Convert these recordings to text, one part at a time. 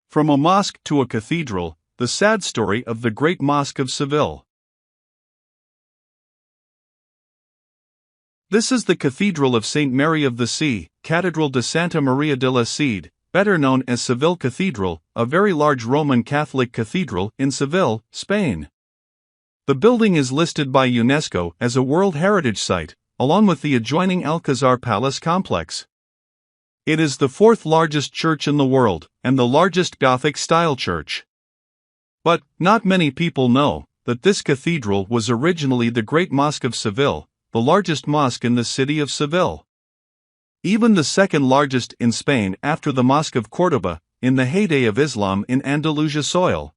From a mosque to a cathedral, the sad story of the Great Mosque of Seville. This is the Cathedral of Saint Mary of the Sea, Catedral de Santa María de la Sede, better known as Seville Cathedral, a very large Roman Catholic cathedral in Seville, Spain. The building is listed by UNESCO as a World Heritage Site, along with the adjoining Alcazar Palace complex. It is the fourth largest church in the world, and the largest Gothic-style church. But, not many people know that this cathedral was originally the Great Mosque of Seville, the largest mosque in the city of Seville. Even the second largest in Spain after the Mosque of Córdoba, in the heyday of Islam in Andalusia soil.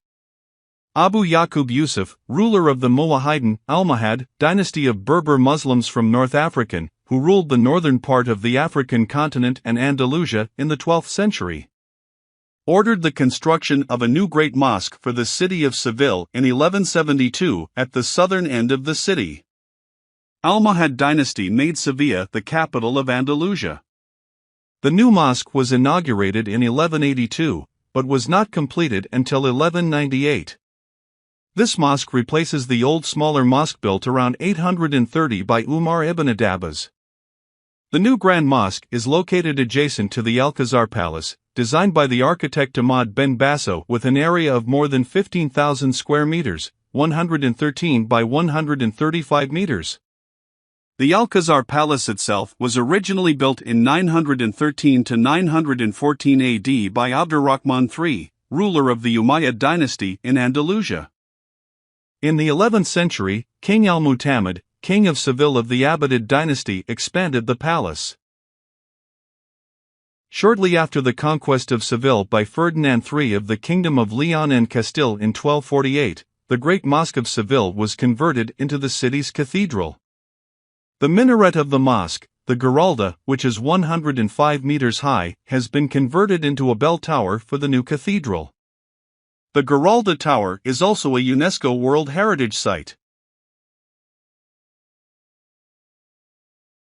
Abu Yaqub Yusuf, ruler of the Muwahhidin Almohad dynasty of Berber Muslims from North African, who ruled the northern part of the African continent and Andalusia in the 12th century, ordered the construction of a new great mosque for the city of Seville in 1172 at the southern end of the city. Almohad dynasty made Sevilla the capital of Andalusia. The new mosque was inaugurated in 1182, but was not completed until 1198. This mosque replaces the old smaller mosque built around 830 by Umar ibn Adabas. The new Grand Mosque is located adjacent to the Alcazar Palace, designed by the architect Ahmad Ben Basso with an area of more than 15,000 square meters, 113 by 135 meters. The Alcazar Palace itself was originally built in 913 to 914 AD by Abdurrahman III, ruler of the Umayyad dynasty in Andalusia. In the 11th century, King al-Mu'tamid, king of Seville of the Abbasid dynasty, expanded the palace. Shortly after the conquest of Seville by Ferdinand III of the Kingdom of Leon and Castile in 1248, the Great Mosque of Seville was converted into the city's cathedral. The minaret of the mosque, the Giralda, which is 105 meters high, has been converted into a bell tower for the new cathedral. The Giralda Tower is also a UNESCO World Heritage Site.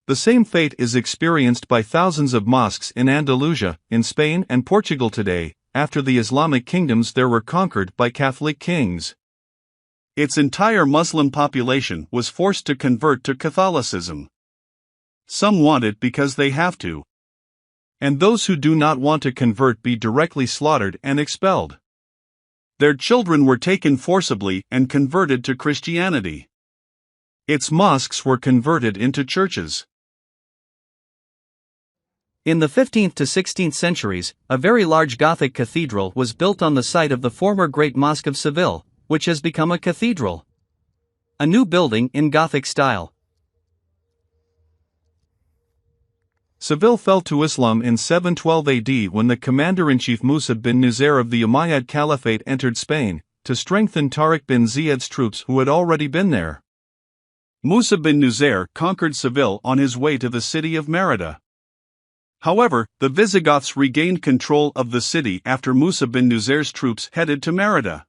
The same fate is experienced by thousands of mosques in Andalusia, in Spain and Portugal today, after the Islamic kingdoms there were conquered by Catholic kings. Its entire Muslim population was forced to convert to Catholicism. Some want it because they have to. And those who do not want to convert be directly slaughtered and expelled. Their children were taken forcibly and converted to Christianity. Its mosques were converted into churches. In the 15th to 16th centuries, a very large Gothic cathedral was built on the site of the former Great Mosque of Seville, which has become a cathedral. A new building in Gothic style. Seville fell to Islam in 712 AD when the commander-in-chief Musa bin Nuzair of the Umayyad Caliphate entered Spain, to strengthen Tariq bin Ziyad's troops who had already been there. Musa bin Nuzair conquered Seville on his way to the city of Merida. However, the Visigoths regained control of the city after Musa bin Nuzair's troops headed to Merida.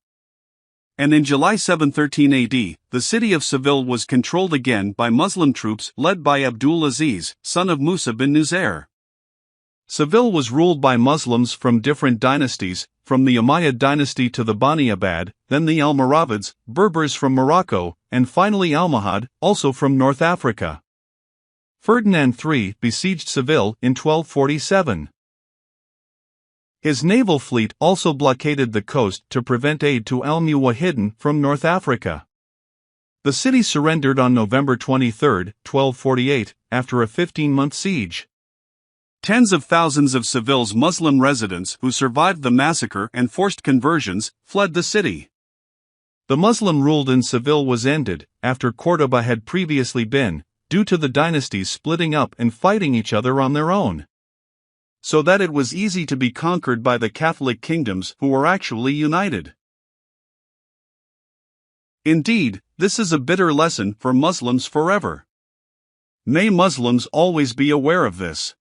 And in July 713 AD, the city of Seville was controlled again by Muslim troops led by Abdul Aziz, son of Musa bin Nuzair. Seville was ruled by Muslims from different dynasties, from the Umayyad dynasty to the Bani Abbad, then the Almoravids, Berbers from Morocco, and finally Almohad, also from North Africa. Ferdinand III besieged Seville in 1247. His naval fleet also blockaded the coast to prevent aid to al-Muwahhidin from North Africa. The city surrendered on November 23, 1248, after a 15-month siege. Tens of thousands of Seville's Muslim residents who survived the massacre and forced conversions fled the city. The Muslim ruled in Seville was ended, after Córdoba had previously been, due to the dynasties splitting up and fighting each other on their own. So that it was easy to be conquered by the Catholic kingdoms who were actually united. Indeed, this is a bitter lesson for Muslims forever. May Muslims always be aware of this.